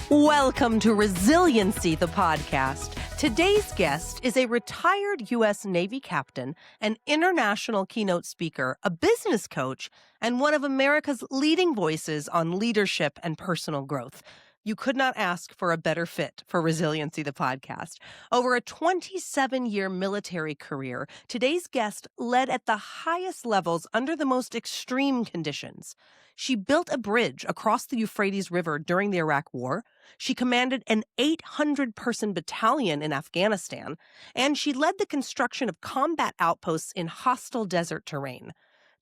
Welcome to Resiliency The Podcast. Today's guest is a retired U.S. Navy captain, an international keynote speaker, a business coach, and one of America's leading voices on leadership and personal growth. You could not ask for a better fit for Resiliency The Podcast. Over a 27-year military career, today's guest led at the highest levels under the most extreme conditions. She built a bridge across the Euphrates River during the Iraq War. She commanded an 800-person battalion in Afghanistan, and she led the construction of combat outposts in hostile desert terrain.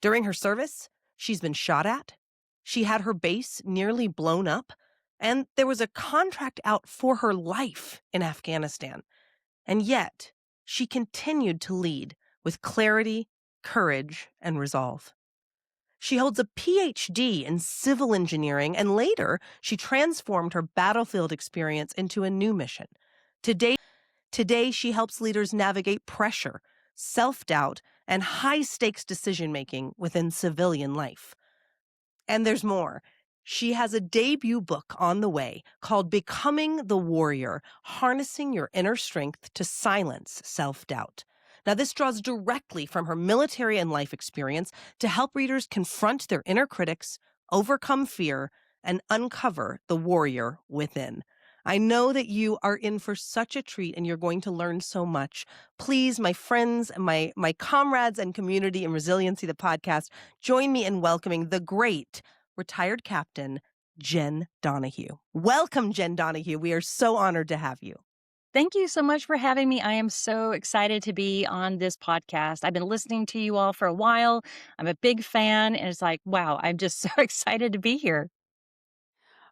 During her service, she's been shot at. She had her base nearly blown up, and there was a contract out for her life in Afghanistan. And yet, she continued to lead with clarity, courage, and resolve. She holds a PhD in civil engineering, and later she transformed her battlefield experience into a new mission. Today she helps leaders navigate pressure, self-doubt, and high-stakes decision-making within civilian life. And there's more. She has a debut book on the way called Becoming the Warrior, Harnessing Your Inner Strength to Silence Self-Doubt. Now, this draws directly from her military and life experience to help readers confront their inner critics, overcome fear, and uncover the warrior within. I know that you are in for such a treat and you're going to learn so much. Please, my friends, my comrades and community in Resiliency the Podcast, join me in welcoming the great retired Captain Jenn Donahue. Welcome, Jenn Donahue. We are so honored to have you. Thank you so much for having me. I am so excited to be on this podcast. I've been listening to you all for a while. I'm a big fan, and it's like, wow, I'm just so excited to be here.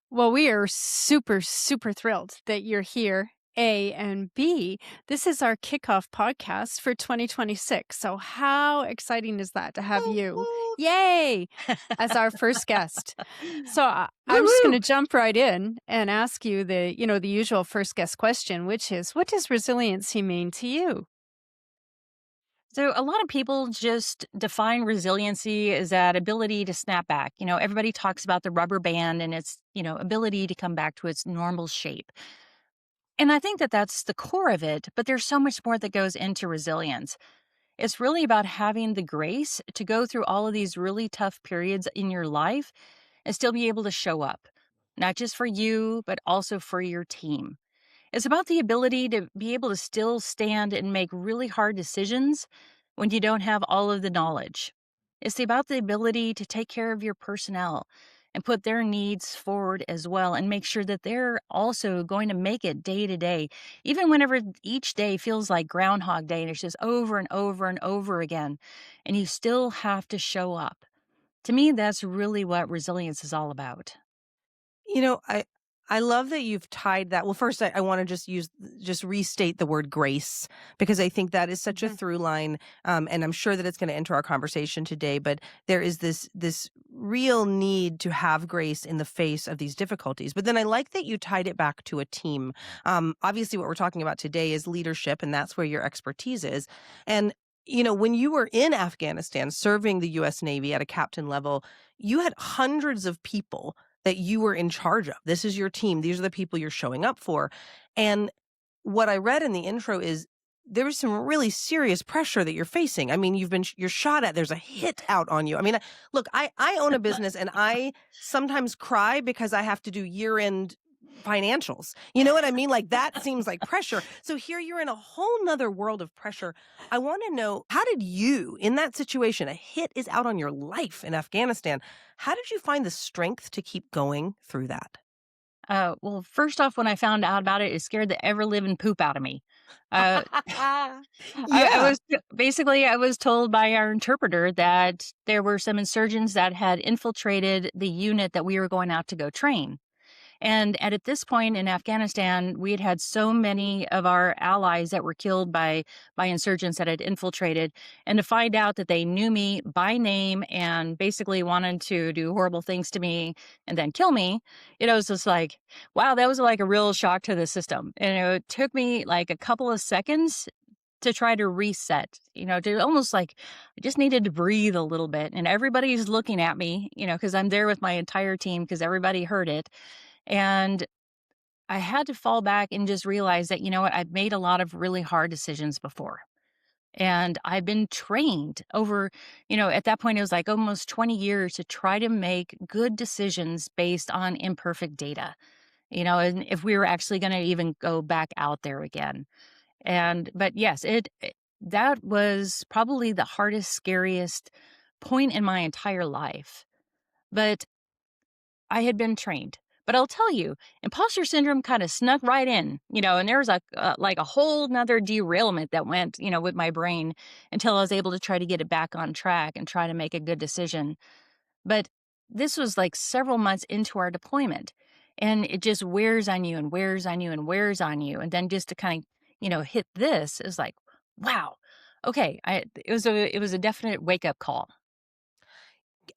Well, we are super, super thrilled that you're here, A, and B, this is our kickoff podcast for 2026. So how exciting is that to have you, yay, as our first guest? So I'm just going to jump right in and ask you the usual first guest question, which is, what does resiliency mean to you? So a lot of people just define resiliency as that ability to snap back. Everybody talks about the rubber band and its, ability to come back to its normal shape. And I think that that's the core of it, but there's so much more that goes into resilience. It's really about having the grace to go through all of these really tough periods in your life and still be able to show up, not just for you, but also for your team. It's about the ability to be able to still stand and make really hard decisions when you don't have all of the knowledge. It's about the ability to take care of your personnel and put their needs forward as well and make sure that they're also going to make it day to day, even whenever each day feels like Groundhog Day and it's just over and over and over again, and you still have to show up. To me, that's really what resilience is all about. I love that you've tied that. Well, first, I want to just restate the word grace, because I think that is such a through line, and I'm sure that it's going to enter our conversation today. But there is this real need to have grace in the face of these difficulties. But then I like that you tied it back to a team. Obviously, what we're talking about today is leadership, and that's where your expertise is. And when you were in Afghanistan serving the U.S. Navy at a captain level, you had hundreds of people that you were in charge of. This is your team. These are the people you're showing up for. And what I read in the intro is there was some really serious pressure that you're facing. I mean, you're shot at. There's a hit out on you. I mean, look, I own a business and I sometimes cry because I have to do year-end financials. You know what I mean? Like, that seems like pressure. So here you're in a whole nother world of pressure. I want to know, how did you, in that situation, a hit is out on your life in Afghanistan, how did you find the strength to keep going through that? Well, first off, when I found out about it scared the ever-living poop out of me. Yeah. I was told by our interpreter that there were some insurgents that had infiltrated the unit that we were going out to go train. And at this point in Afghanistan, we had had so many of our allies that were killed by insurgents that had infiltrated. And to find out that they knew me by name and basically wanted to do horrible things to me and then kill me, it was just like, wow, that was like a real shock to the system. And it took me like a couple of seconds to try to reset, to almost like I just needed to breathe a little bit. And everybody's looking at me, because I'm there with my entire team because everybody heard it. And I had to fall back and just realize that, you know what, I've made a lot of really hard decisions before. And I've been trained over, at that point, it was like almost 20 years to try to make good decisions based on imperfect data, and if we were actually going to even go back out there again. But yes, that was probably the hardest, scariest point in my entire life. But I had been trained. But I'll tell you, imposter syndrome kind of snuck right in, and there was like a whole nother derailment that went, with my brain until I was able to try to get it back on track and try to make a good decision. But this was like several months into our deployment, and it just wears on you and wears on you and wears on you. And then just to kind of, hit this is like, wow, okay. It was a definite wake up call.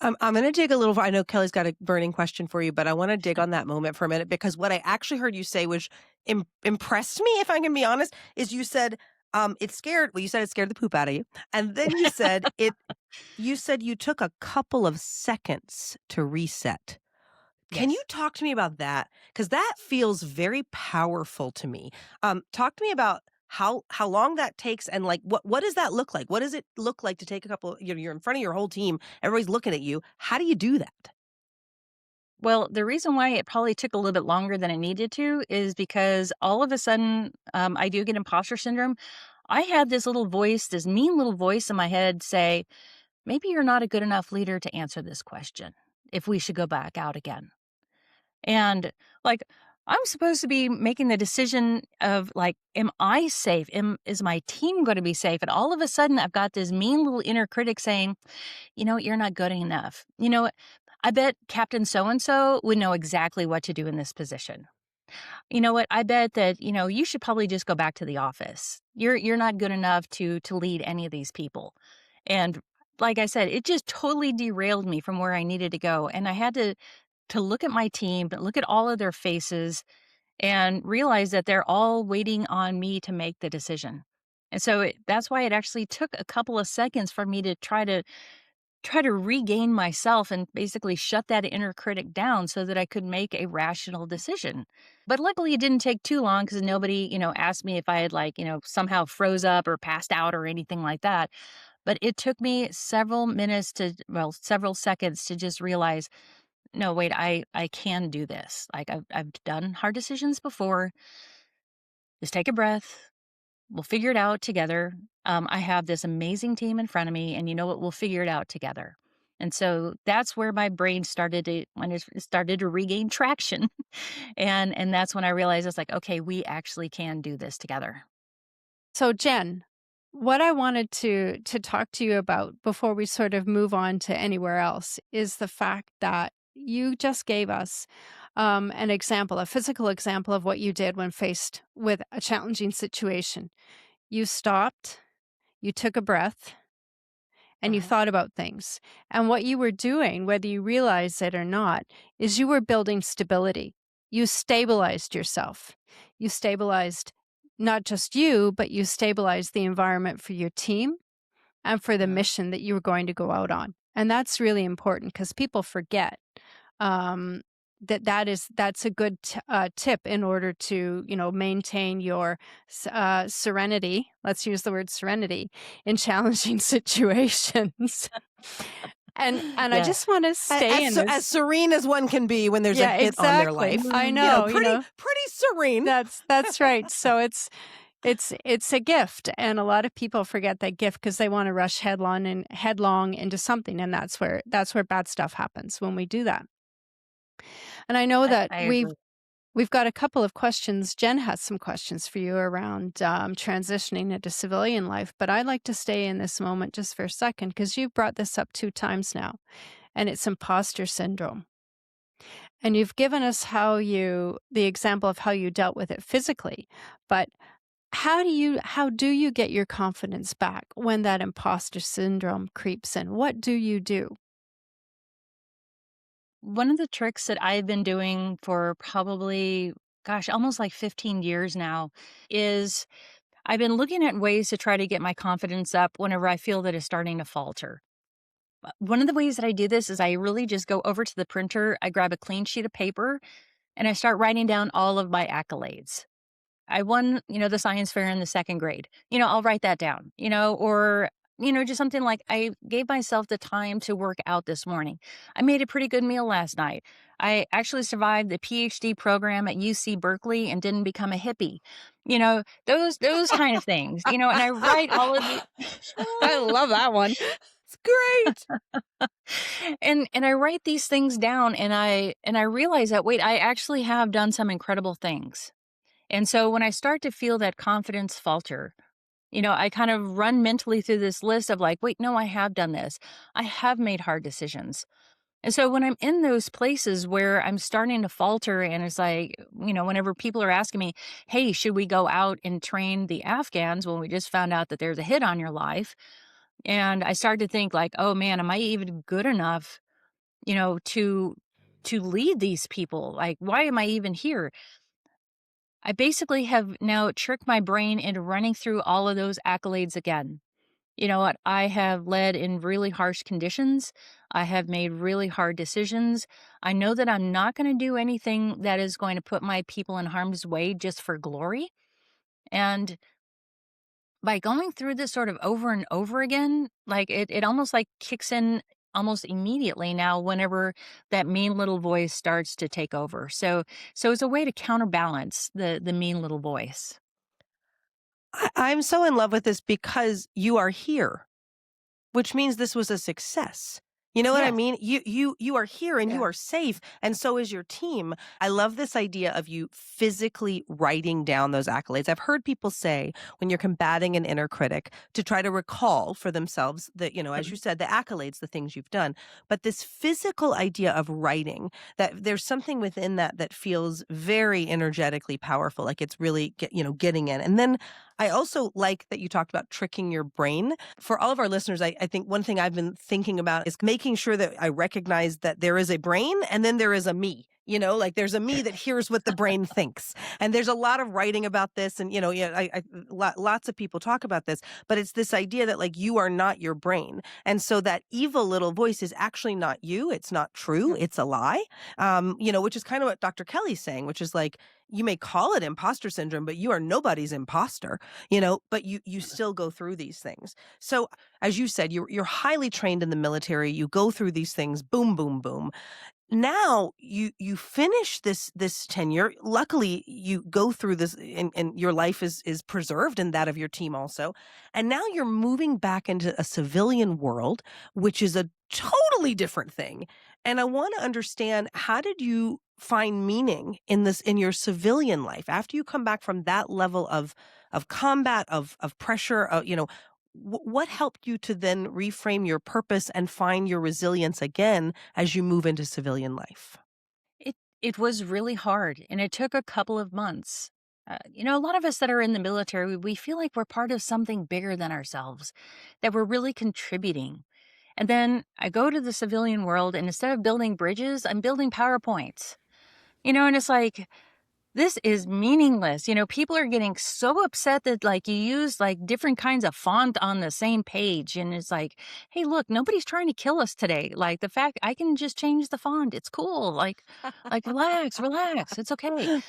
I'm going to dig a little. I know Kelly's got a burning question for you, but I want to dig on that moment for a minute, because what I actually heard you say, which impressed me, if I can be honest, is you said it scared. Well, you said it scared the poop out of you, and then you said it. You said you took a couple of seconds to reset. Can you Yes. talk to me about that? Because that feels very powerful to me. Talk to me about how long that takes, and like what does that look like? What does it look like to take a couple? You're in front of your whole team, everybody's looking at you. How do you do that? Well, the reason why it probably took a little bit longer than it needed to is because all of a sudden, I do get imposter syndrome. I had this little voice, this mean little voice in my head say, maybe you're not a good enough leader to answer this question if we should go back out again. And like, I'm supposed to be making the decision of like, am I safe? Is my team going to be safe? And all of a sudden, I've got this mean little inner critic saying, you're not good enough. I bet Captain so and so would know exactly what to do in this position. You know what? I bet that, you should probably just go back to the office. You're not good enough to lead any of these people. And like I said, it just totally derailed me from where I needed to go. And I had to look at my team, but look at all of their faces and realize that they're all waiting on me to make the decision. And so that's why it actually took a couple of seconds for me to try to regain myself and basically shut that inner critic down so that I could make a rational decision. But luckily it didn't take too long because nobody, asked me if I had like, somehow froze up or passed out or anything like that. But it took me several seconds to just realize, no, wait, I can do this. Like I've done hard decisions before. Just take a breath. We'll figure it out together. I have this amazing team in front of me, and you know what? We'll figure it out together. And so that's where my brain when it started to regain traction, and that's when I realized it's like, okay, we actually can do this together. So, Jenn, what I wanted to talk to you about before we sort of move on to anywhere else is the fact that you just gave us an example, a physical example of what you did when faced with a challenging situation. You stopped, you took a breath, and you Uh-huh. thought about things. And what you were doing, whether you realize it or not, is you were building stability. You stabilized yourself. You stabilized not just you, but you stabilized the environment for your team and for the Uh-huh. mission that you were going to go out on. And that's really important because people forget um, that's a good tip in order to maintain your serenity. Let's use the word serenity in challenging situations. And I Yeah. just want to stay in this. As serene as one can be when there's a Yeah, hit on their exactly. life. I You know. pretty serene. That's right. So it's a gift, and a lot of people forget that gift because they want to rush headlong into something, and that's where bad stuff happens when we do that. And I know that I we've agree. we've got a couple of questions. Jenn has some questions for you around transitioning into civilian life, but I'd like to stay in this moment just for a second because you've brought this up 2 times now, and it's imposter syndrome. And you've given us the example of how you dealt with it physically, but how do you get your confidence back when that imposter syndrome creeps in? What do you do? One of the tricks that I've been doing for probably, gosh, almost like 15 years now is I've been looking at ways to try to get my confidence up whenever I feel that it's starting to falter. One of the ways that I do this is I really just go over to the printer, I grab a clean sheet of paper, and I start writing down all of my accolades. I won, the science fair in the second grade. I'll write that down, or, just something like I gave myself the time to work out this morning. I made a pretty good meal last night. I actually survived the PhD program at UC Berkeley and didn't become a hippie. Those kind of things, and I write all of the I love that one. It's great. and I write these things down, and I realize that, wait, I actually have done some incredible things. And so when I start to feel that confidence falter, I kind of run mentally through this list of like, wait, no, I have done this. I have made hard decisions. And so when I'm in those places where I'm starting to falter, and it's like, whenever people are asking me, hey, should we go out and train the Afghans when we just found out that there's a hit on your life? And I start to think like, oh man, am I even good enough, to lead these people? Like, why am I even here? I basically have now tricked my brain into running through all of those accolades again. You know what? I have led in really harsh conditions. I have made really hard decisions. I know that I'm not going to do anything that is going to put my people in harm's way just for glory. And by going through this sort of over and over again, like it almost like kicks in almost immediately now whenever that mean little voice starts to take over. So it's a way to counterbalance the mean little voice. I'm so in love with this because you are here, which means this was a success. You know what I Yes. mean? You are here and you Yeah. are safe, and so is your team. I love this idea of you physically writing down those accolades. I've heard people say when you're combating an inner critic to try to recall for themselves that, as you said, the accolades, the things you've done. But this physical idea of writing, that there's something within that feels very energetically powerful, like it's really getting in. And then I also like that you talked about tricking your brain. For all of our listeners, I think one thing I've been thinking about is making sure that I recognize that there is a brain and then there is a me. Like there's a me that hears what the brain thinks. And there's a lot of writing about this. And, lots of people talk about this. But it's this idea that like you are not your brain. And so that evil little voice is actually not you. It's not true. It's a lie, which is kind of what Dr. Kelly's saying, which is like, you may call it imposter syndrome, but you are nobody's imposter, but you still go through these things. So as you said, you're highly trained in the military. You go through these things, boom, boom, boom. Now you finish this tenure. Luckily, you go through this and your life is preserved, and that of your team also. And now you're moving back into a civilian world, which is a totally different thing. And I want to understand, how did you find meaning in your civilian life after you come back from that level of combat, of pressure, what helped you to then reframe your purpose and find your resilience again as you move into civilian life? It was really hard, and it took a couple of months. A lot of us that are in the military, we feel like we're part of something bigger than ourselves, that we're really contributing. And then I go to the civilian world, and instead of building bridges, I'm building PowerPoints. And it's like, this is meaningless. People are getting so upset that like you use like different kinds of font on the same page. And it's like, hey, look, nobody's trying to kill us today. Like the fact I can just change the font. It's cool. Like relax. It's okay.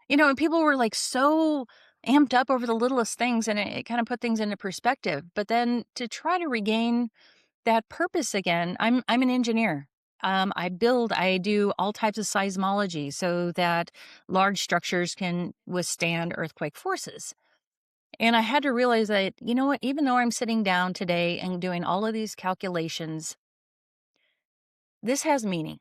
And people were like so amped up over the littlest things, and it kind of put things into perspective. But then to try to regain that purpose again, I'm an engineer. I do all types of seismology so that large structures can withstand earthquake forces. And I had to realize that, you know what, even though I'm sitting down today and doing all of these calculations, this has meaning.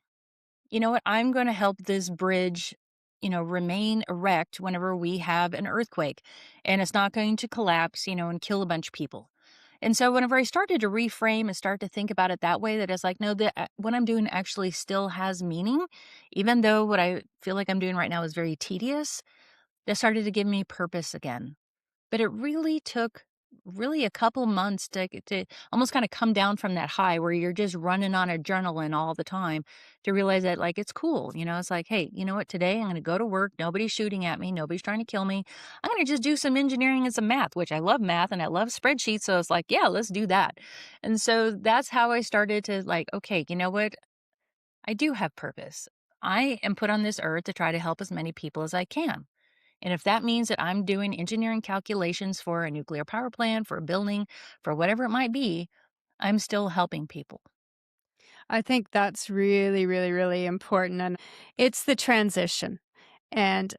You know what, I'm going to help this bridge, remain erect whenever we have an earthquake, and it's not going to collapse, and kill a bunch of people. And so whenever I started to reframe and start to think about it that way, that it's like, no, what I'm doing actually still has meaning, even though what I feel like I'm doing right now is very tedious, that started to give me purpose again. But it really took a couple months to almost kind of come down from that high where you're just running on adrenaline all the time, to realize that like it's cool. It's like, hey, you know what, today I'm going to go to work, nobody's shooting at me, nobody's trying to kill me, I'm going to just do some engineering and some math, which I love math and I love spreadsheets, so it's like, yeah, let's do that. And so that's how I started to like, okay, you know what, I do have purpose. I am put on this earth to try to help as many people as I can. And if that means that I'm doing engineering calculations for a nuclear power plant, for a building, for whatever it might be, I'm still helping people. I think that's really, really, really important. And it's the transition. And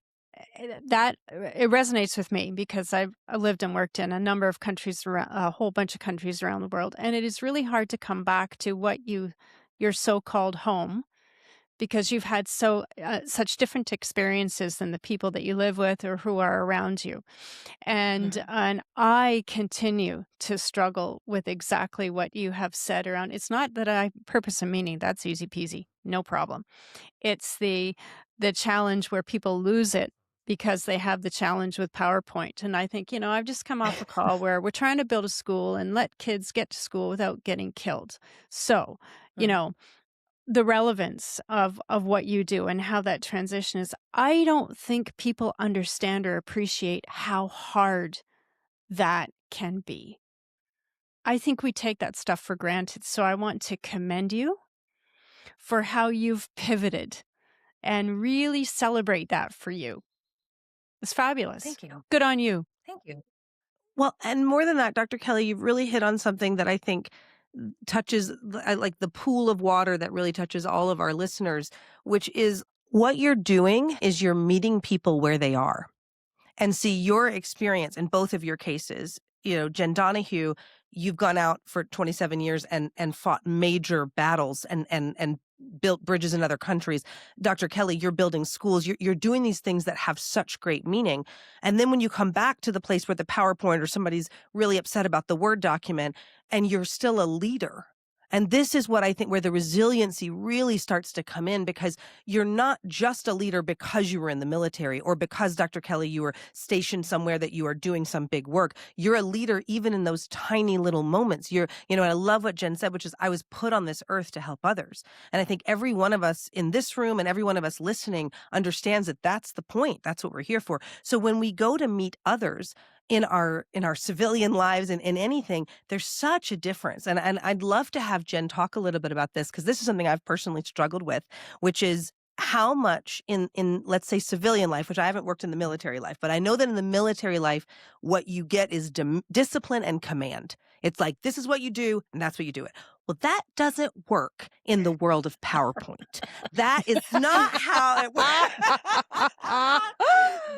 it resonates with me because I've lived and worked in a number of countries, around a whole bunch of countries around the world. And it is really hard to come back to what your so-called home, because you've had such different experiences than the people that you live with or who are around you. And I continue to struggle with exactly what you have said around. It's not that I purpose and meaning, that's easy peasy, no problem. It's the challenge where people lose it because they have the challenge with PowerPoint. And I think, I've just come off a call where we're trying to build a school and let kids get to school without getting killed. So, the relevance of what you do and how that transition is, I don't think people understand or appreciate how hard that can be. I think we take that stuff for granted. So I want to commend you for how you've pivoted and really celebrate that for you. It's fabulous. Thank you. Good on you. Thank you. Well, and more than that, Dr. Kelly, you've really hit on something that I think touches like the pool of water that really touches all of our listeners, which is what you're doing is you're meeting people where they are. And see, your experience in both of your cases, Jenn Donahue, you've gone out for 27 years and fought major battles and built bridges in other countries. Dr. Kelly, you're building schools. You're doing these things that have such great meaning. And then when you come back to the place where the PowerPoint or somebody's really upset about the Word document and you're still a leader. And this is what I think where the resiliency really starts to come in, because you're not just a leader because you were in the military or because, Dr. Kelly, you were stationed somewhere that you are doing some big work. You're a leader even in those tiny little moments. And I love what Jenn said, which is I was put on this earth to help others. And I think every one of us in this room and every one of us listening understands that that's the point. That's what we're here for. So when we go to meet others, in our civilian lives and in anything, there's such a difference. And I'd love to have Jenn talk a little bit about this, because this is something I've personally struggled with, which is how much in let's say civilian life, which I haven't worked in the military life, but I know that in the military life, what you get is discipline and command. It's like, this is what you do, and that's what you do it. Well, that doesn't work in the world of PowerPoint. That is not how it works.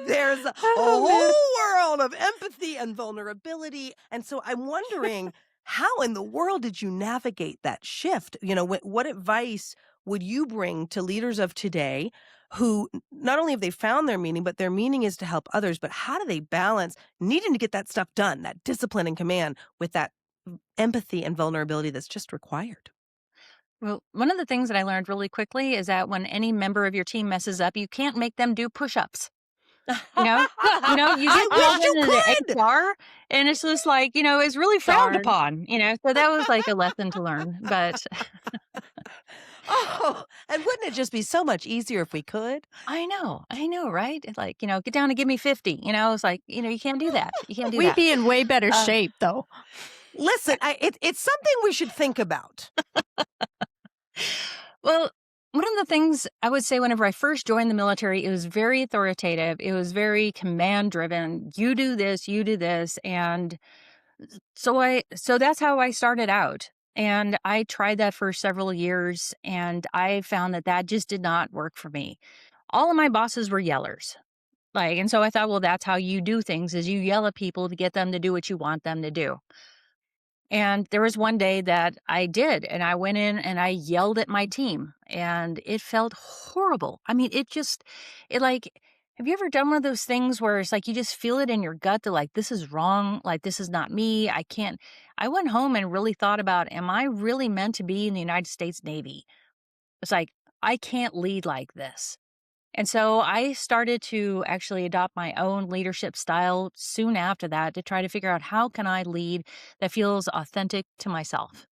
There's a whole world of empathy and vulnerability. And so I'm wondering, how in the world did you navigate that shift? What advice would you bring to leaders of today who not only have they found their meaning, but their meaning is to help others, but how do they balance needing to get that stuff done, that discipline and command, with that empathy and vulnerability that's just required? Well, one of the things that I learned really quickly is that when any member of your team messes up, you can't make them do push-ups. You know, you get called into the HR, and it's just like, it's really frowned upon. So that was like a lesson to learn. But and wouldn't it just be so much easier if we could? I know, right? It's like, get down and give me 50. It's like, you can't do that. You can't do that. We'd be in way better shape, though. Listen, it's something we should think about. Well, one of the things I would say whenever I first joined the military, it was very authoritative. It was very command driven. You do this, you do this. And so that's how I started out. And I tried that for several years, and I found that just did not work for me. All of my bosses were yellers. And so I thought, well, that's how you do things, is you yell at people to get them to do what you want them to do. And there was one day that I did, and I went in and I yelled at my team, and it felt horrible. I mean, have you ever done one of those things where it's like you just feel it in your gut that like, this is wrong, like this is not me, I went home and really thought about, am I really meant to be in the United States Navy? It's like, I can't lead like this. And so I started to actually adopt my own leadership style soon after that to try to figure out how can I lead that feels authentic to myself.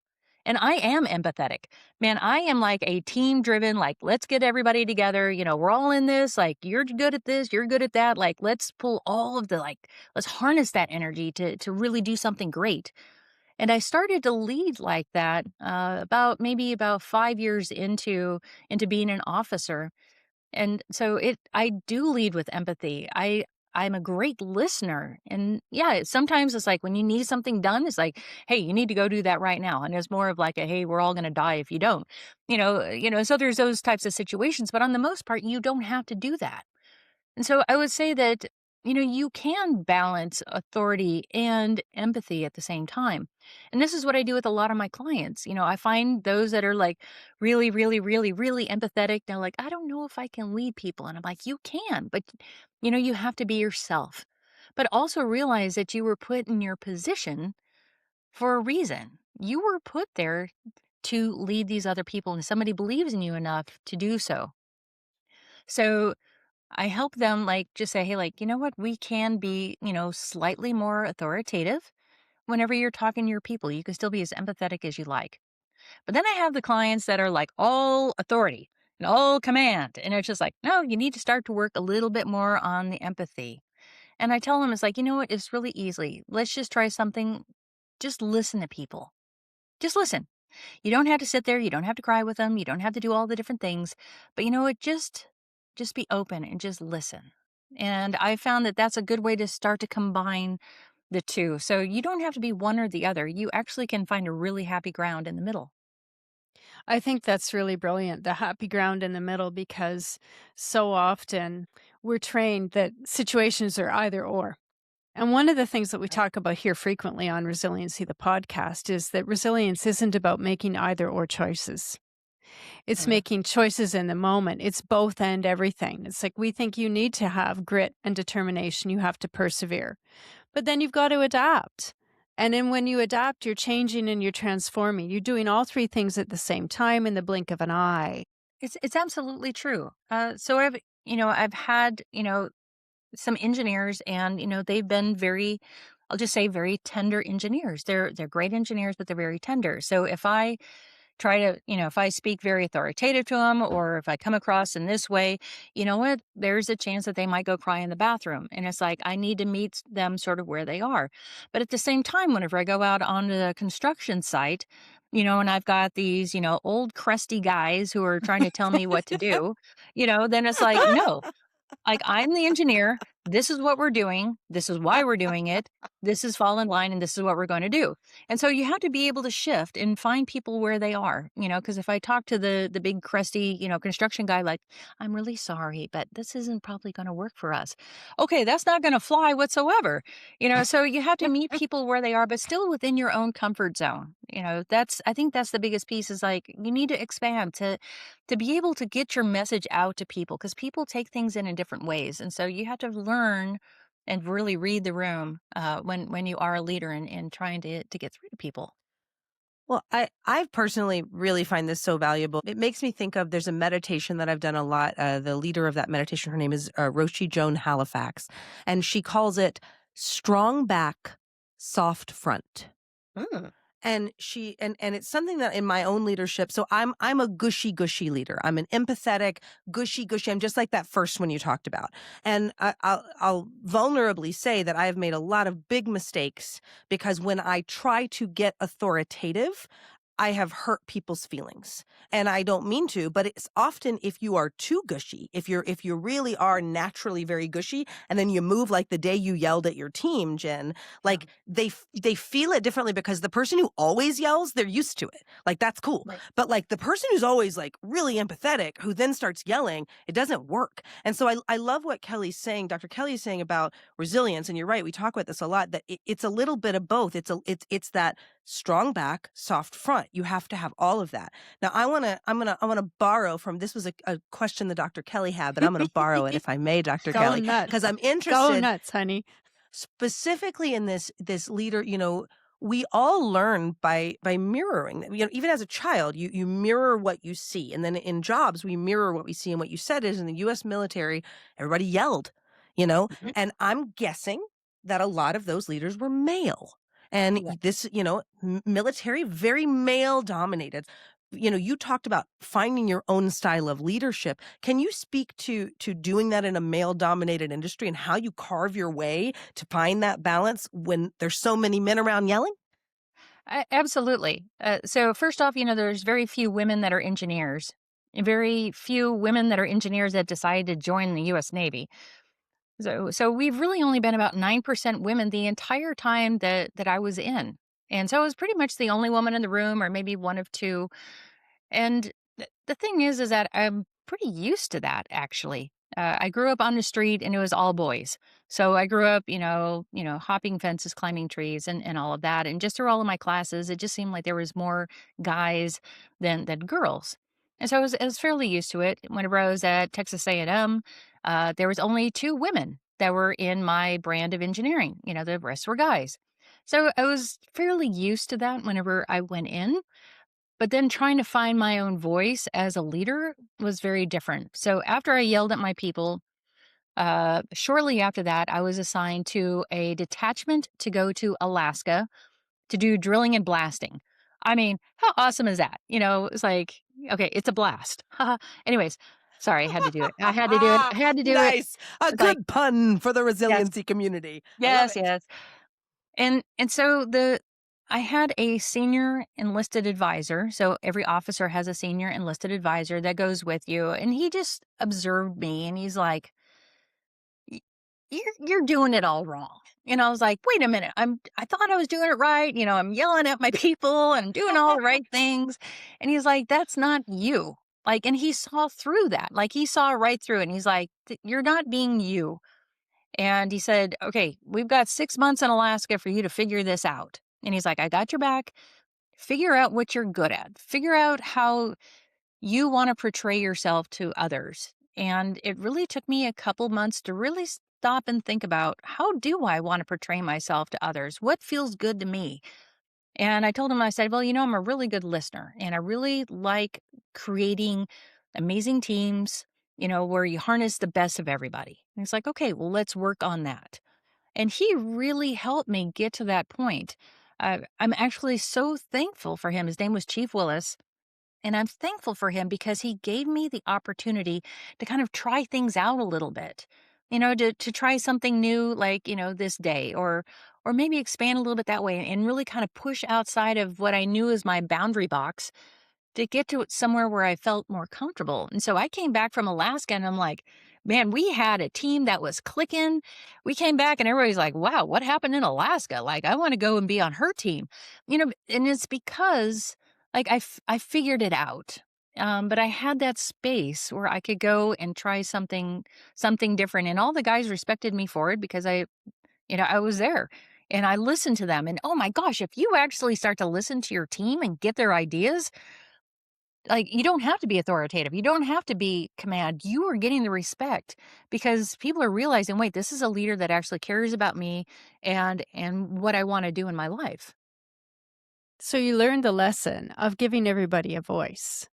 And I am empathetic. Man, I am like a team-driven, like, let's get everybody together. We're all in this. Like, you're good at this. You're good at that. Like, let's pull all of let's harness that energy to really do something great. And I started to lead like that about 5 years into being an officer. And so I do lead with empathy. I'm a great listener. And yeah, sometimes it's like when you need something done, it's like, hey, you need to go do that right now. And it's more of like a, hey, we're all going to die if you don't. So there's those types of situations, but on the most part, you don't have to do that. And so I would say that, you can balance authority and empathy at the same time. And this is what I do with a lot of my clients. I find those that are like really, really, really, really empathetic. They're like, I don't know if I can lead people. And I'm like, you can, but you have to be yourself. But also realize that you were put in your position for a reason. You were put there to lead these other people, and somebody believes in you enough to do so. So I help them like just say, hey, like, you know what? We can be, slightly more authoritative whenever you're talking to your people. You can still be as empathetic as you like. But then I have the clients that are like all authority and all command. And it's just like, no, you need to start to work a little bit more on the empathy. And I tell them, it's like, you know what? It's really easy. Let's just try something. Just listen to people. Just listen. You don't have to sit there. You don't have to cry with them. You don't have to do all the different things. But you know what? Just be open and just listen. And I found that that's a good way to start to combine the two. So you don't have to be one or the other. You actually can find a really happy ground in the middle. I think that's really brilliant, the happy ground in the middle, because so often we're trained that situations are either or. And one of the things that we talk about here frequently on Resiliency, the podcast, is that resilience isn't about making either or choices. It's Mm. making choices in the moment. It's both and everything. It's like we think you need to have grit and determination. You have to persevere. But then you've got to adapt. And then when you adapt, you're changing and you're transforming. You're doing all three things at the same time in the blink of an eye. It's absolutely true. So I've had, some engineers, and they've been very, I'll just say, very tender engineers. They're great engineers, but they're very tender. So if I try to, if I speak very authoritative to them, or if I come across in this way, you know what, there's a chance that they might go cry in the bathroom. And it's like, I need to meet them sort of where they are. But at the same time, whenever I go out on the construction site, and I've got these, old crusty guys who are trying to tell me what to do, then it's like, no, like, I'm the engineer. This is what we're doing. This is why we're doing it. This is fall in line, and this is what we're going to do. And so you have to be able to shift and find people where they are, because if I talk to the big crusty, construction guy, like, I'm really sorry, but this isn't probably going to work for us. Okay, that's not going to fly whatsoever. So you have to meet people where they are, but still within your own comfort zone. I think that's the biggest piece, is like, you need to expand to be able to get your message out to people, because people take things in different ways. And so you have to learn and really read the room when you are a leader and trying to get through to people. Well, I personally really find this so valuable. It makes me think of, there's a meditation that I've done a lot. The leader of that meditation, her name is Roshi Joan Halifax, and she calls it strong back, soft front. Mm. And it's something that in my own leadership, so I'm a gushy leader. I'm an empathetic, gushy. I'm just like that first one you talked about. And I'll vulnerably say that I have made a lot of big mistakes, because when I try to get authoritative, I have hurt people's feelings. And I don't mean to, but it's often, if you are too gushy, if you really are naturally very gushy, and then you move like the day you yelled at your team, Jenn, like they feel it differently, because the person who always yells, they're used to it. Like, that's cool. Right. But like the person who's always like really empathetic, who then starts yelling, it doesn't work. And so I love what Kelly's saying, Dr. Kelly is saying about resilience. And you're right, we talk about this a lot, that it's a little bit of both. It's that strong back, soft front. You have to have all of that. Now, I want to borrow from, this was a question that Dr. Kelly had, but I'm going to borrow it, if I may, Dr. Go Kelly, nuts. because I'm interested. Go nuts, honey. Specifically in this leader, we all learn by mirroring. Even as a child, you mirror what you see, and then in jobs, we mirror what we see. And what you said is, in the U.S. military, everybody yelled, Mhm. and I'm guessing that a lot of those leaders were male. And Yeah. this, military, very male dominated. You talked about finding your own style of leadership. Can you speak to doing that in a male dominated industry, and how you carve your way to find that balance when there's so many men around yelling? Absolutely. So first off, there's very few women that are engineers, and very few women that are engineers that decide to join the U.S. Navy. So we've really only been about 9% women the entire time that I was in, and so I was pretty much the only woman in the room, or maybe one of two. And the thing is that I'm pretty used to that, actually. I grew up on the street and it was all boys. So I grew up, hopping fences, climbing trees, and all of that. And just through all of my classes, it just seemed like there was more guys than girls. And so I was fairly used to it. Whenever I was at Texas A&M, there was only two women that were in my brand of engineering. The rest were guys. So I was fairly used to that whenever I went in. But then trying to find my own voice as a leader was very different. So after I yelled at my people, shortly after that, I was assigned to a detachment to go to Alaska to do drilling and blasting. I mean, how awesome is that? It's like, okay, it's a blast. Anyways, sorry, I had to do it. I had to do it. I had to do it. Nice. A It's like, good pun for the yes, resiliency community. I love yes, it. yes. And so I had a senior enlisted advisor. So every officer has a senior enlisted advisor that goes with you. And he just observed me and he's like, "Y- you're doing it all wrong." And I was like, wait a minute. I thought I was doing it right. I'm yelling at my people and I'm doing all the right things. And he's like, that's not you. Like, and he saw through that. Like, he saw right through it. And he's like, you're not being you." And he said, "Okay, we've got 6 months in Alaska for you to figure this out." And he's like, "I got your back. Figure out what you're good at. Figure out how you want to portray yourself to others." And it really took me a couple months to really stop and think about, how do I want to portray myself to others? What feels good to me? And I told him, I said, well, I'm a really good listener and I really like creating amazing teams, where you harness the best of everybody. And he's like, okay, well, let's work on that. And he really helped me get to that point. I'm actually so thankful for him. His name was Chief Willis. And I'm thankful for him because he gave me the opportunity to kind of try things out a little bit, to try something new, like, this day, or maybe expand a little bit that way and really kind of push outside of what I knew as my boundary box to get to somewhere where I felt more comfortable. And so I came back from Alaska and I'm like, man, we had a team that was clicking. We came back and everybody's like, wow, what happened in Alaska? Like, I want to go and be on her team, and it's because like I figured it out. But I had that space where I could go and try something different. And all the guys respected me for it because I was there and I listened to them. And oh my gosh, if you actually start to listen to your team and get their ideas, like, you don't have to be authoritative. You don't have to be command. You are getting the respect because people are realizing, wait, this is a leader that actually cares about me and what I want to do in my life. So you learned the lesson of giving everybody a voice.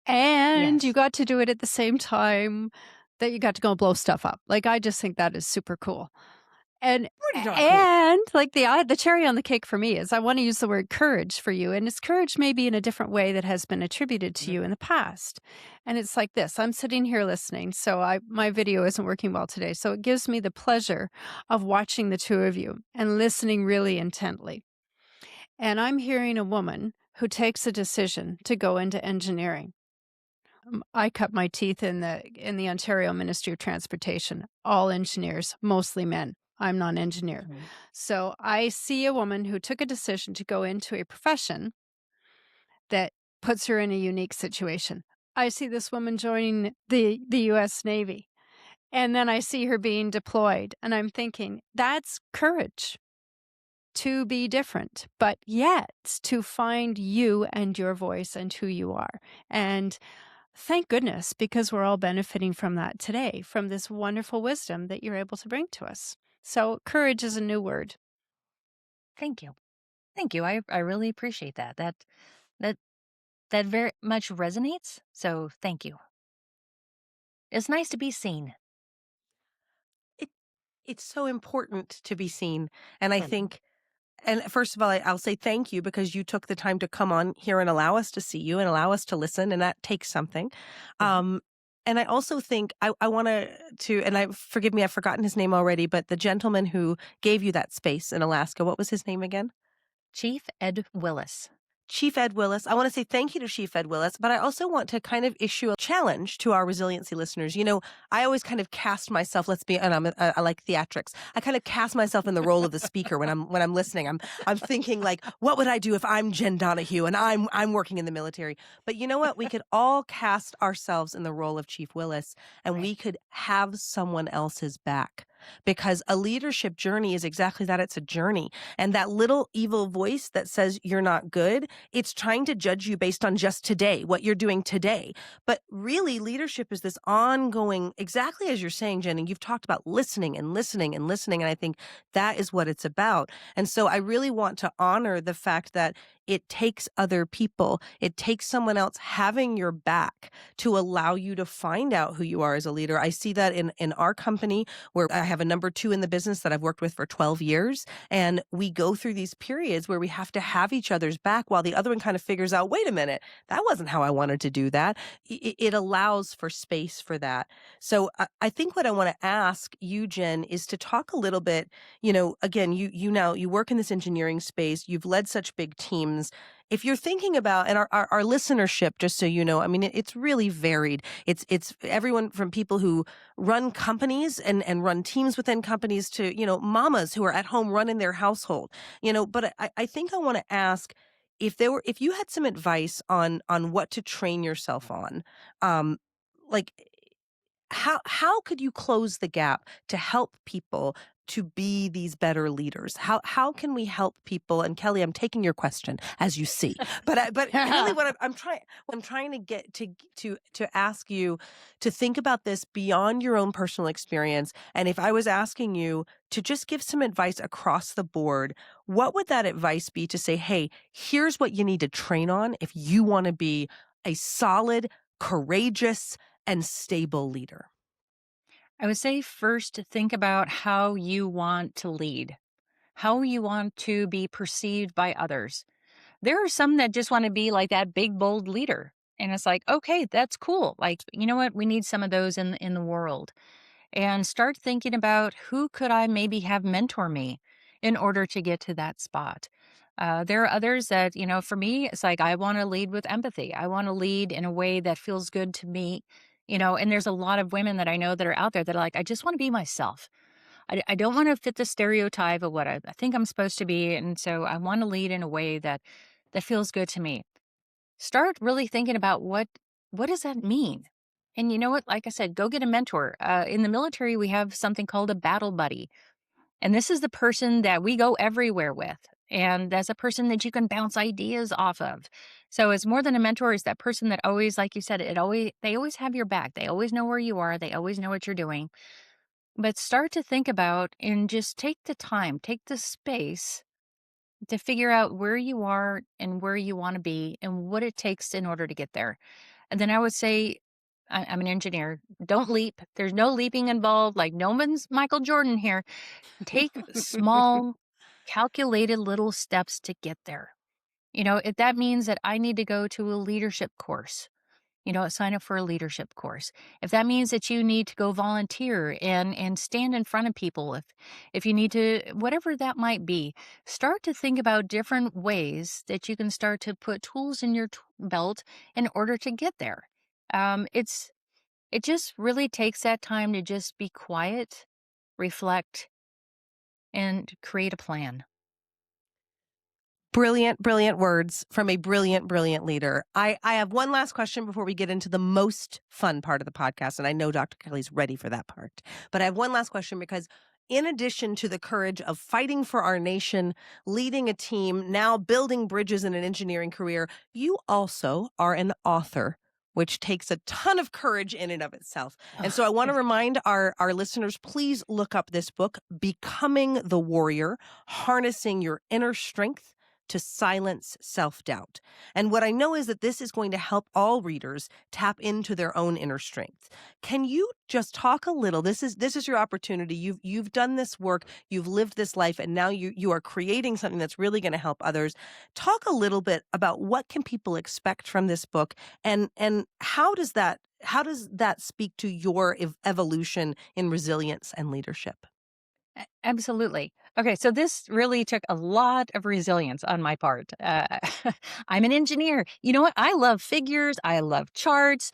And you Yes. got to do it at the same time that you got to go blow stuff up. Like, I just think that is super cool. And Pretty darn cool. and like the cherry on the cake for me is I want to use the word courage for you. And it's courage maybe in a different way that has been attributed to Mhm. you in the past. And it's like this. I'm sitting here listening. So my video isn't working well today. So it gives me the pleasure of watching the two of you and listening really intently. And I'm hearing a woman who takes a decision to go into engineering. I cut my teeth in the Ontario Ministry of Transportation. All engineers, mostly men. I'm not an engineer. Mhm. So I see a woman who took a decision to go into a profession that puts her in a unique situation. I see this woman joining the US Navy, and then I see her being deployed, and I'm thinking, that's courage to be different, but yet to find you and your voice and who you are. And thank goodness, because we're all benefiting from that today, from this wonderful wisdom that you're able to bring to us. So courage is a new word. Thank you. Thank you. I really appreciate that. That that very much resonates. So thank you. It's nice to be seen. It it's so important to be seen, and I Mhm. think. And first of all, I'll say thank you because you took the time to come on here and allow us to see you and allow us to listen, and that takes something. Mhm. Um, and I also think I want to, and I forgive me, I've forgotten his name already, but the gentleman who gave you that space in Alaska, what was his name again? Chief Ed Willis. Chief Ed Willis. I want to say thank you to Chief Ed Willis, but I also want to kind of issue a challenge to our resiliency listeners. I always kind of cast myself, and I like theatrics. I kind of cast myself in the role of the speaker when I'm listening. I'm thinking like, what would I do if I'm Jenn Donahue and I'm working in the military? But you know what? We could all cast ourselves in the role of Chief Willis, and we could have someone else's back. Because a leadership journey is exactly that. It's a journey. And that little evil voice that says you're not good, it's trying to judge you based on just today, what you're doing today. But really, leadership is this ongoing, exactly as you're saying, Jenn, and you've talked about listening and listening and listening. And I think that is what it's about. And so I really want to honor the fact that it takes other people. It takes someone else having your back to allow you to find out who you are as a leader. I see that in our company, where I have a number 2 in the business that I've worked with for 12 years. And we go through these periods where we have to have each other's back while the other one kind of figures out, wait a minute, that wasn't how I wanted to do that. It allows for space for that. So I think what I want to ask you, Jenn, is to talk a little bit, again, you work in this engineering space, you've led such big teams. If you're thinking about, and our listenership, just so you know, I mean, it's really varied. It's everyone from people who run companies and run teams within companies to, mamas who are at home running their household, but I think I want to ask if you had some advice on what to train yourself on, like how could you close the gap to help people to be these better leaders? How can we help people? And Kelly, I'm taking your question, as you see, but really what I'm trying to get to ask you to think about this beyond your own personal experience. And if I was asking you to just give some advice across the board, what would that advice be to say, hey, here's what you need to train on if you want to be a solid, courageous, and stable leader? I would say first, think about how you want to lead, how you want to be perceived by others. There are some that just want to be like that big, bold leader. And it's like, okay, that's cool. Like, you know what? We need some of those in the world. And start thinking about who could I maybe have mentor me in order to get to that spot. There are others that, for me, it's like I want to lead with empathy. I want to lead in a way that feels good to me, and there's a lot of women that I know that are out there that are like, I just want to be myself. I don't want to fit the stereotype of what I think I'm supposed to be. And so I want to lead in a way that feels good to me. Start really thinking about what does that mean? And you know what? Like I said, go get a mentor. In the military, we have something called a battle buddy. And this is the person that we go everywhere with. And that's a person that you can bounce ideas off of. So it's more than a mentor. It's that person that always, like you said, they always have your back. They always know where you are. They always know what you're doing. But start to think about and just take the time, take the space to figure out where you are and where you want to be and what it takes in order to get there. And then I would say, I'm an engineer. Don't leap. There's no leaping involved. Like no one's Michael Jordan here. Take small, calculated little steps to get there. If that means that I need to go to a leadership course, sign up for a leadership course. If that means that you need to go volunteer and stand in front of people, if you need to, whatever that might be, start to think about different ways that you can start to put tools in your belt in order to get there. It just really takes that time to just be quiet, reflect, and create a plan. Brilliant, brilliant words from a brilliant, brilliant leader. I have one last question before we get into the most fun part of the podcast. And I know Dr. Kelly's ready for that part. But I have one last question because in addition to the courage of fighting for our nation, leading a team, now building bridges in an engineering career, you also are an author, which takes a ton of courage in and of itself. And so I want to remind our listeners, please look up this book, Becoming the Warrior, Harnessing Your Inner Strength to Silence Self-Doubt. And what I know is that this is going to help all readers tap into their own inner strength. Can you just talk a little? This is your opportunity. You've done this work, you've lived this life, and now you are creating something that's really going to help others. Talk a little bit about what can people expect from this book, and how does that speak to your evolution in resilience and leadership? Absolutely. Okay, so this really took a lot of resilience on my part. I'm an engineer. You know what? I love figures. I love charts.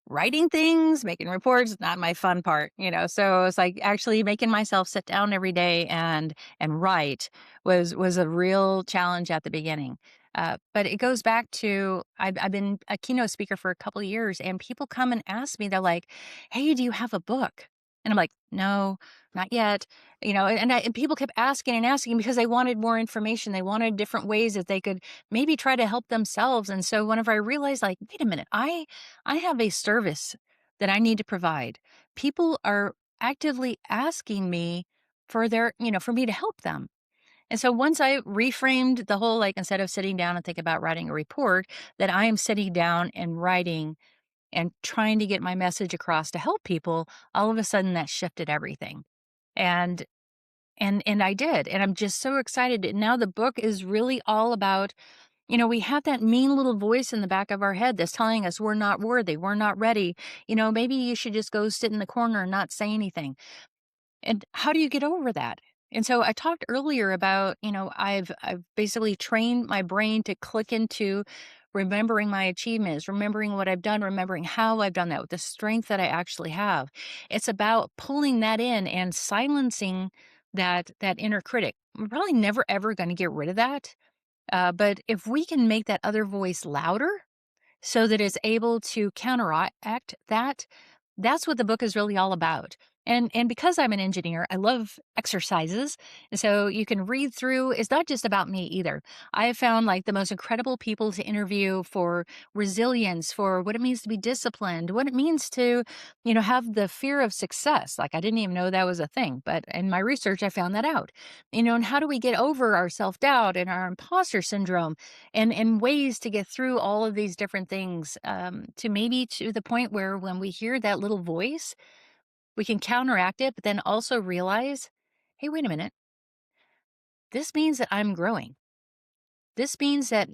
Writing things, making reports, not my fun part, So it's like actually making myself sit down every day and write was a real challenge at the beginning. But it goes back to I've been a keynote speaker for a couple of years, and people come and ask me. They're like, "Hey, do you have a book?" And I'm like, "No, not yet." And people kept asking and asking because they wanted more information. They wanted different ways that they could maybe try to help themselves. And so whenever I realized, like, wait a minute, I have a service that I need to provide. People are actively asking me for me to help them. And so once I reframed the whole, like, instead of sitting down and think about writing a report, that I am sitting down and writing and trying to get my message across to help people, all of a sudden that shifted everything. And and I did. And I'm just so excited. And now the book is really all about, we have that mean little voice in the back of our head that's telling us we're not worthy, we're not ready. Maybe you should just go sit in the corner and not say anything. And how do you get over that? And so I talked earlier about, I've basically trained my brain to click into remembering my achievements, remembering what I've done, remembering how I've done that with the strength that I actually have. It's about pulling that in and silencing that inner critic. We're probably never ever going to get rid of that. But if we can make that other voice louder so that it's able to counteract that, that's what the book is really all about. And because I'm an engineer, I love exercises. And so you can read through, it's not just about me either. I have found like the most incredible people to interview for resilience, for what it means to be disciplined, what it means to, have the fear of success. Like I didn't even know that was a thing, but in my research, I found that out. And how do we get over our self-doubt and our imposter syndrome and ways to get through all of these different things to maybe to the point where when we hear that little voice, we can counteract it, but then also realize, hey, wait a minute. This means that I'm growing. This means that,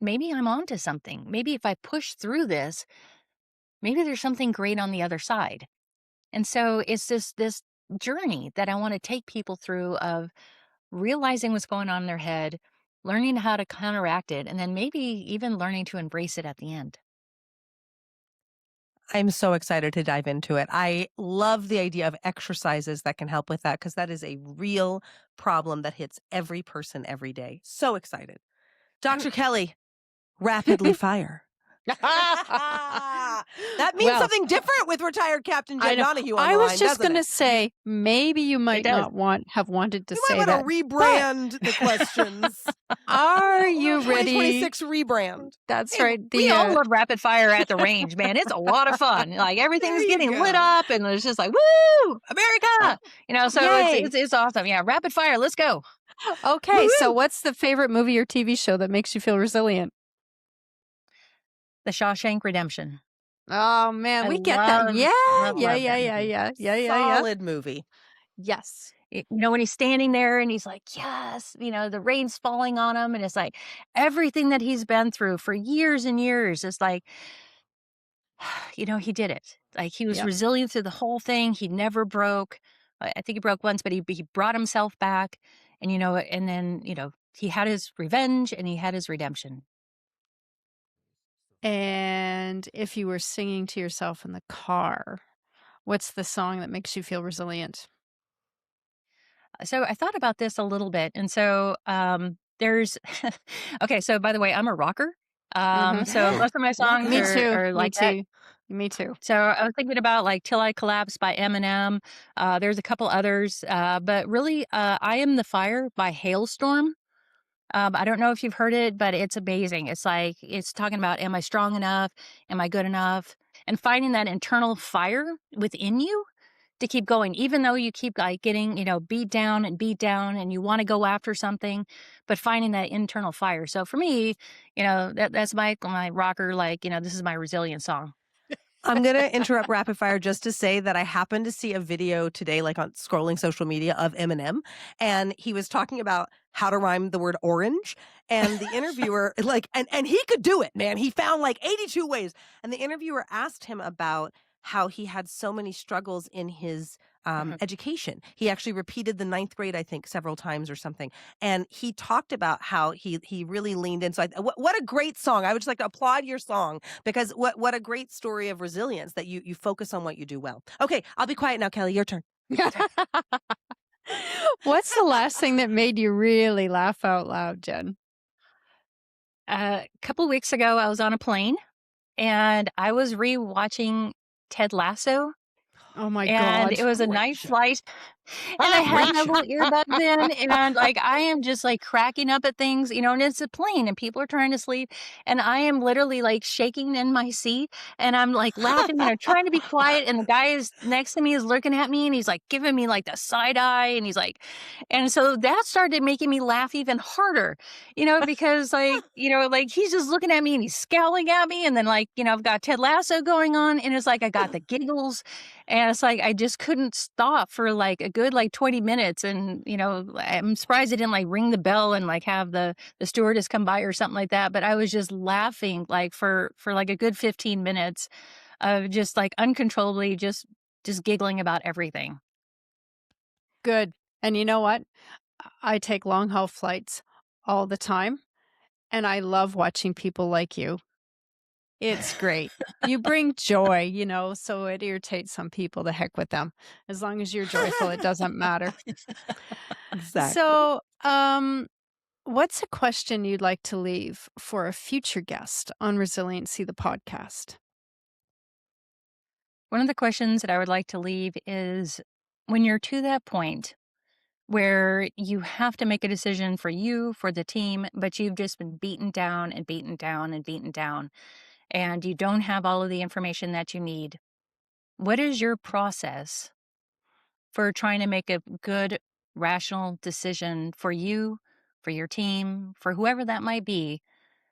maybe I'm onto something. Maybe if I push through this, maybe there's something great on the other side. And so it's this journey that I want to take people through of realizing what's going on in their head, learning how to counteract it, and then maybe even learning to embrace it at the end. I'm so excited to dive into it. I love the idea of exercises that can help with that because that is a real problem that hits every person every day. So excited. Dr. Kelly, rapidly fire. That means something different with retired Captain Jenn Donahue on the I was line, just going to say, maybe you might not have wanted to say that. You might want to rebrand the questions. Are you ready? 2026 rebrand. That's right. We all love rapid fire at the range, man. It's a lot of fun. Like everything's getting lit up and it's just like, woo, America. So it's awesome. Yeah, rapid fire. Let's go. Okay, woo-hoo. So what's the favorite movie or TV show that makes you feel resilient? The Shawshank Redemption. Oh man, we get that. Yeah. Solid movie. Yes. When he's standing there and he's like, yes, the rain's falling on him. And it's like everything that he's been through for years and years. It's like, he did it. Like he was resilient through the whole thing. He never broke. I think he broke once, but he brought himself back. And, and then, he had his revenge and he had his redemption. And if you were singing to yourself in the car, what's the song that makes you feel resilient? So I thought about this a little bit. And so there's, okay, so by the way, I'm a rocker. So most of my songs are like that. Me too. So I was thinking about like Till I Collapse by Eminem. There's a couple others, but really I Am the Fire by Hailstorm. I don't know if you've heard it, but it's amazing. It's like, it's talking about, am I strong enough? Am I good enough? And finding that internal fire within you to keep going, even though you keep like getting, beat down and you want to go after something, but finding that internal fire. So for me, that's my rocker, like, this is my resilient song. I'm going to interrupt rapid fire just to say that I happened to see a video today, like on scrolling social media, of Eminem, and he was talking about how to rhyme the word orange. And the interviewer, and he could do it, man. He found like 82 ways. And the interviewer asked him about how he had so many struggles in his education. He actually repeated the ninth grade, I think, several times or something. And he talked about how he really leaned in. So what a great song. I would just like to applaud your song, because what a great story of resilience, that you focus on what you do well. Okay, I'll be quiet now, Kelly. Your turn. What's the last thing that made you really laugh out loud, Jenn? A couple weeks ago, I was on a plane and I was rewatching Ted Lasso, Oh my and God. it was a Great night show. flight. And I had my Great little earbuds in, and like I am just like cracking up at things, and it's a plane and people are trying to sleep. And I am literally like shaking in my seat and I'm like laughing and I'm trying to be quiet. And the guy is next to me is looking at me and he's like giving me like the side eye. And he's like, and so that started making me laugh even harder, because like he's just looking at me and he's scowling at me. And then like, I've got Ted Lasso going on and it's like I got the giggles. And it's like I just couldn't stop for like a good like 20 minutes. And I'm surprised I didn't like ring the bell and like have the stewardess come by or something like that. But I was just laughing like for like a good 15 minutes of just like uncontrollably just giggling about everything. Good. And you know what? I take long haul flights all the time, and I love watching people like you. It's great. You bring joy, so it irritates some people. The heck with them. As long as you're joyful, it doesn't matter. Exactly. So, what's a question you'd like to leave for a future guest on Resiliency the Podcast? One of the questions that I would like to leave is, when you're to that point where you have to make a decision for you, for the team, but you've just been beaten down and beaten down and beaten down, and you don't have all of the information that you need, what is your process for trying to make a good, rational decision for you, for your team, for whoever that might be,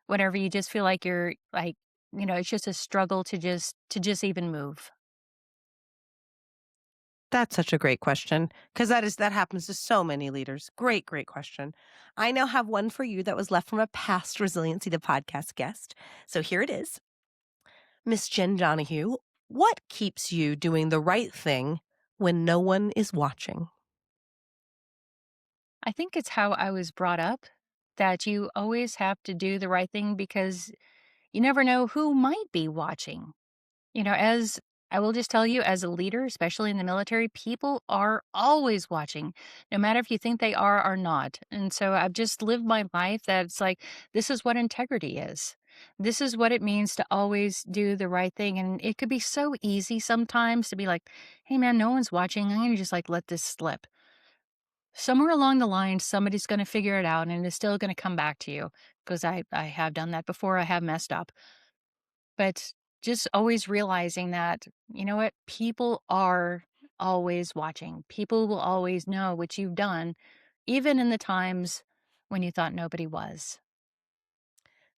whenever you just feel like you're like, it's just a struggle to just even move? That's such a great question, because that happens to so many leaders. Great, great question. I now have one for you that was left from a past Resiliency the Podcast guest. So here it is. Miss Jenn Donahue, what keeps you doing the right thing when no one is watching? I think it's how I was brought up, that you always have to do the right thing because you never know who might be watching. As I will just tell you, as a leader, especially in the military, people are always watching, no matter if you think they are or not. And so I've just lived my life that it's like, this is what integrity is. This is what it means to always do the right thing. And it could be so easy sometimes to be like, hey, man, no one's watching. I'm going to just like let this slip. Somewhere along the line, somebody's going to figure it out and it's still going to come back to you, because I have done that before. I have messed up. But just always realizing that, you know what, people are always watching. People will always know what you've done, even in the times when you thought nobody was.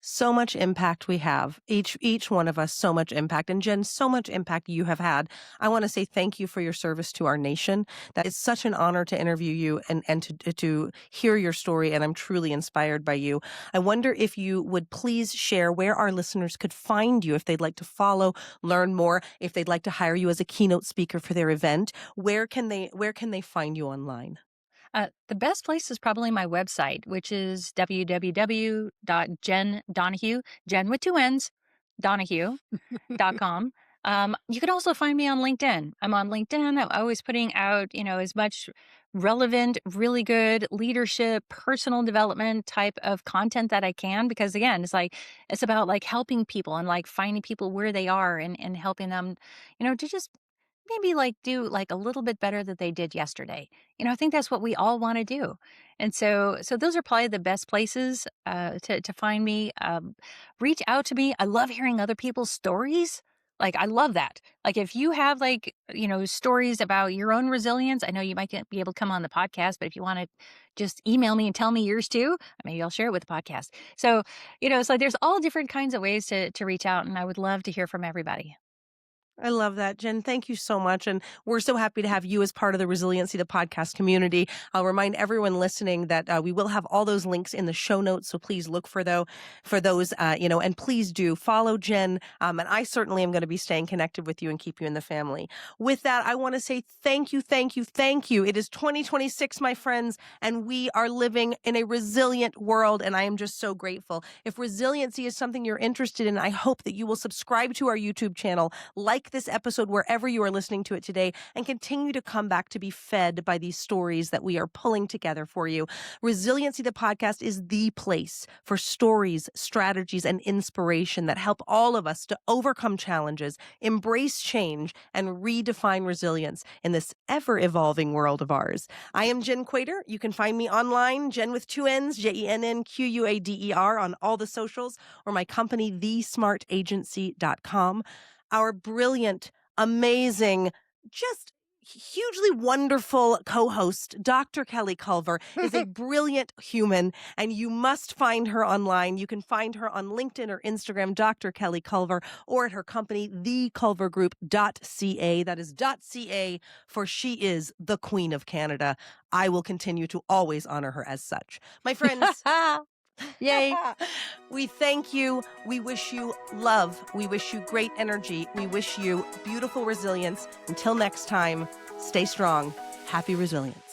So much impact we have, each one of us, so much impact. And Jenn, so much impact you have had. I want to say thank you for your service to our nation. That is such an honor to interview you and to hear your story. And I'm truly inspired by you. I wonder if you would please share where our listeners could find you if they'd like to follow, learn more, if they'd like to hire you as a keynote speaker for their event. Where can they find you online? The best place is probably my website, which is www.jendonahue, Jenn with two N's, Donahue.com. You can also find me on LinkedIn. I'm on LinkedIn. I'm always putting out, as much relevant, really good leadership, personal development type of content that I can, because again, it's about like helping people and like finding people where they are and helping them, to just maybe like do like a little bit better than they did yesterday. I think that's what we all want to do. And so those are probably the best places to find me. Reach out to me. I love hearing other people's stories. Like, I love that. Like, if you have like, stories about your own resilience, I know you might be able to come on the podcast, but if you want to just email me and tell me yours too, maybe I'll share it with the podcast. So, it's like there's all different kinds of ways to reach out, and I would love to hear from everybody. I love that, Jenn. Thank you so much. And we're so happy to have you as part of the Resiliency, the podcast community. I'll remind everyone listening that we will have all those links in the show notes. So please look for those, and please do follow Jenn. And I certainly am going to be staying connected with you and keep you in the family. With that, I want to say thank you, thank you, thank you. It is 2026, my friends, and we are living in a resilient world. And I am just so grateful. If resiliency is something you're interested in, I hope that you will subscribe to our YouTube channel, like this episode wherever you are listening to it today, and continue to come back to be fed by these stories that we are pulling together for you. Resiliency, the podcast, is the place for stories, strategies, and inspiration that help all of us to overcome challenges, embrace change, and redefine resilience in this ever-evolving world of ours. I am Jenn Quader. You can find me online, Jenn with 2 N's, JennQuader, on all the socials, or my company, thesmartagency.com. Our brilliant, amazing, just hugely wonderful co-host, Dr. Kelly Culver, is a brilliant human, and you must find her online. You can find her on LinkedIn or Instagram, Dr. Kelly Culver, or at her company, theculvergroup.ca. That is .ca, for she is the Queen of Canada. I will continue to always honor her as such. My friends, Yay. we thank you. We wish you love. We wish you great energy. We wish you beautiful resilience. Until next time, stay strong. Happy resilience.